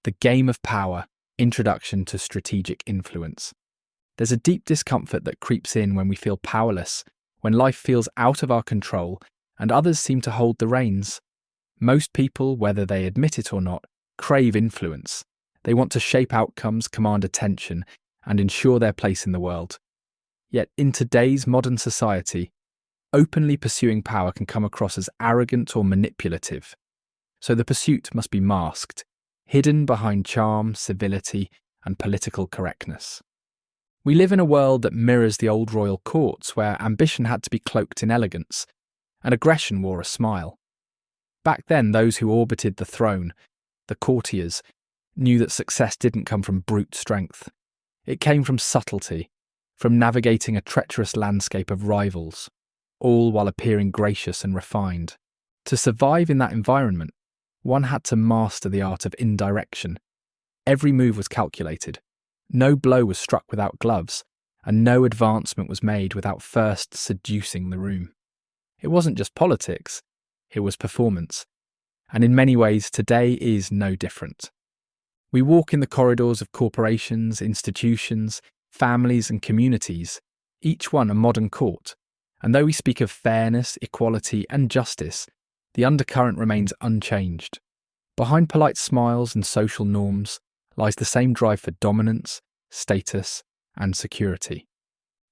The Game of Power: Introduction to Strategic Influence. There's a deep discomfort that creeps in when we feel powerless, when life feels out of our control and others seem to hold the reins. Most people, whether they admit it or not, crave influence. They want to shape outcomes, command attention, and ensure their place in the world. Yet in today's modern society, openly pursuing power can come across as arrogant or manipulative. So the pursuit must be masked, hidden behind charm, civility, and political correctness. We live in a world that mirrors the old royal courts, where ambition had to be cloaked in elegance, and aggression wore a smile. Back then, those who orbited the throne, the courtiers, knew that success didn't come from brute strength. It came from subtlety, from navigating a treacherous landscape of rivals, all while appearing gracious and refined. To survive in that environment, one had to master the art of indirection. Every move was calculated. No blow was struck without gloves, and no advancement was made without first seducing the room. It wasn't just politics, it was performance. And in many ways, today is no different. We walk in the corridors of corporations, institutions, families, and communities, each one a modern court. And though we speak of fairness, equality, and justice, the undercurrent remains unchanged. Behind polite smiles and social norms lies the same drive for dominance, status, and security.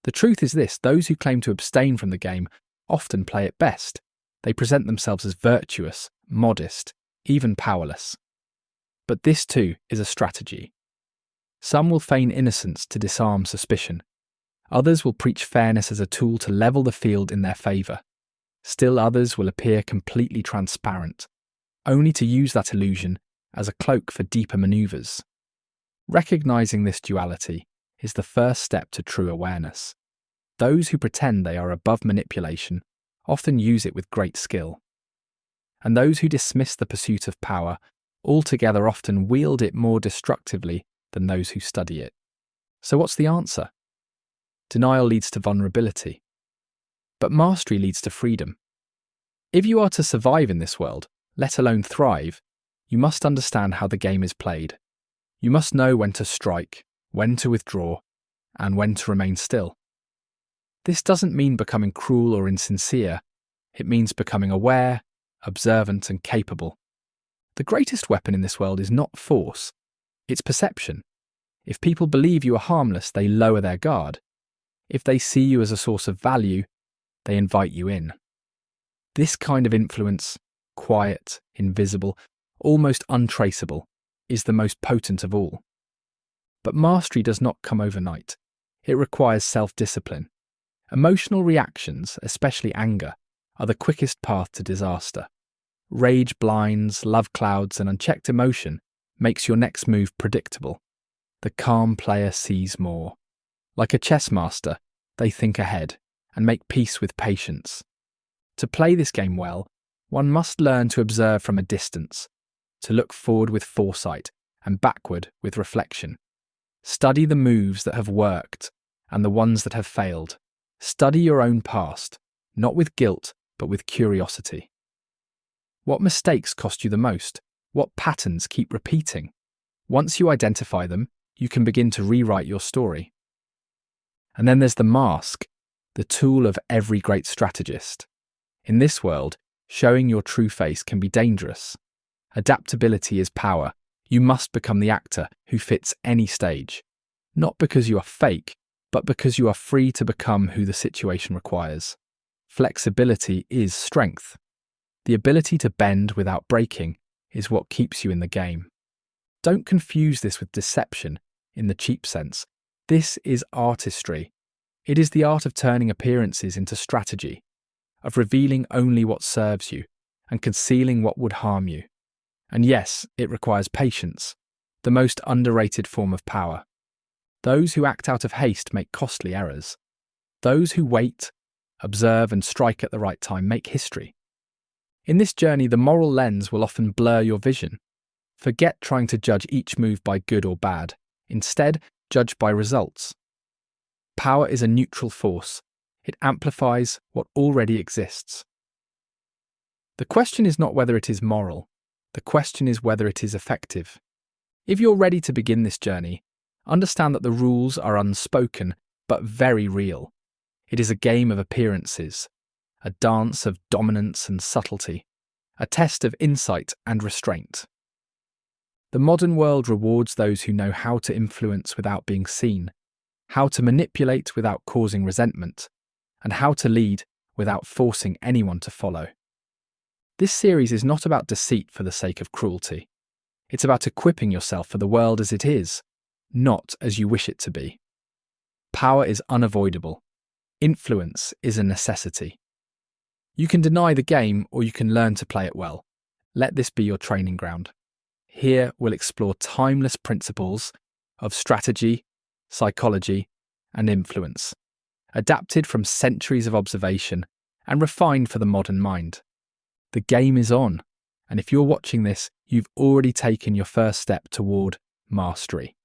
The truth is this: those who claim to abstain from the game often play it best. They present themselves as virtuous, modest, even powerless. But this too is a strategy. Some will feign innocence to disarm suspicion. Others will preach fairness as a tool to level the field in their favour. Still others will appear completely transparent, only to use that illusion as a cloak for deeper manoeuvres. Recognising this duality is the first step to true awareness. Those who pretend they are above manipulation often use it with great skill. And those who dismiss the pursuit of power altogether often wield it more destructively than those who study it. So what's the answer? Denial leads to vulnerability. But mastery leads to freedom. If you are to survive in this world, let alone thrive, you must understand how the game is played. You must know when to strike, when to withdraw, and when to remain still. This doesn't mean becoming cruel or insincere. It means becoming aware, observant, and capable. The greatest weapon in this world is not force, it's perception. If people believe you are harmless, they lower their guard. If they see you as a source of value, they invite you in. This kind of influence, quiet, invisible, almost untraceable, is the most potent of all. But mastery does not come overnight. It requires self-discipline. Emotional reactions, especially anger, are the quickest path to disaster. Rage blinds, love clouds, and unchecked emotion makes your next move predictable. The calm player sees more. Like a chess master, they think ahead and make peace with patience. To play this game well, one must learn to observe from a distance, to look forward with foresight and backward with reflection. Study the moves that have worked and the ones that have failed. Study your own past, not with guilt, but with curiosity. What mistakes cost you the most? What patterns keep repeating? Once you identify them, you can begin to rewrite your story. And then there's the mask, the tool of every great strategist. In this world, showing your true face can be dangerous. Adaptability is power. You must become the actor who fits any stage. Not because you are fake, but because you are free to become who the situation requires. Flexibility is strength. The ability to bend without breaking is what keeps you in the game. Don't confuse this with deception in the cheap sense. This is artistry. It is the art of turning appearances into strategy, of revealing only what serves you and concealing what would harm you. And yes, it requires patience, the most underrated form of power. Those who act out of haste make costly errors. Those who wait, observe, and strike at the right time make history. In this journey, the moral lens will often blur your vision. Forget trying to judge each move by good or bad. Instead, judge by results. Power is a neutral force. It amplifies what already exists. The question is not whether it is moral. The question is whether it is effective. If you're ready to begin this journey, understand that the rules are unspoken but very real. It is a game of appearances, a dance of dominance and subtlety, a test of insight and restraint. The modern world rewards those who know how to influence without being seen, how to manipulate without causing resentment, and how to lead without forcing anyone to follow. This series is not about deceit for the sake of cruelty. It's about equipping yourself for the world as it is, not as you wish it to be. Power is unavoidable. Influence is a necessity. You can deny the game or you can learn to play it well. Let this be your training ground. Here we'll explore timeless principles of strategy, psychology, and influence, adapted from centuries of observation and refined for the modern mind. The game is on, and if you're watching this, you've already taken your first step toward mastery.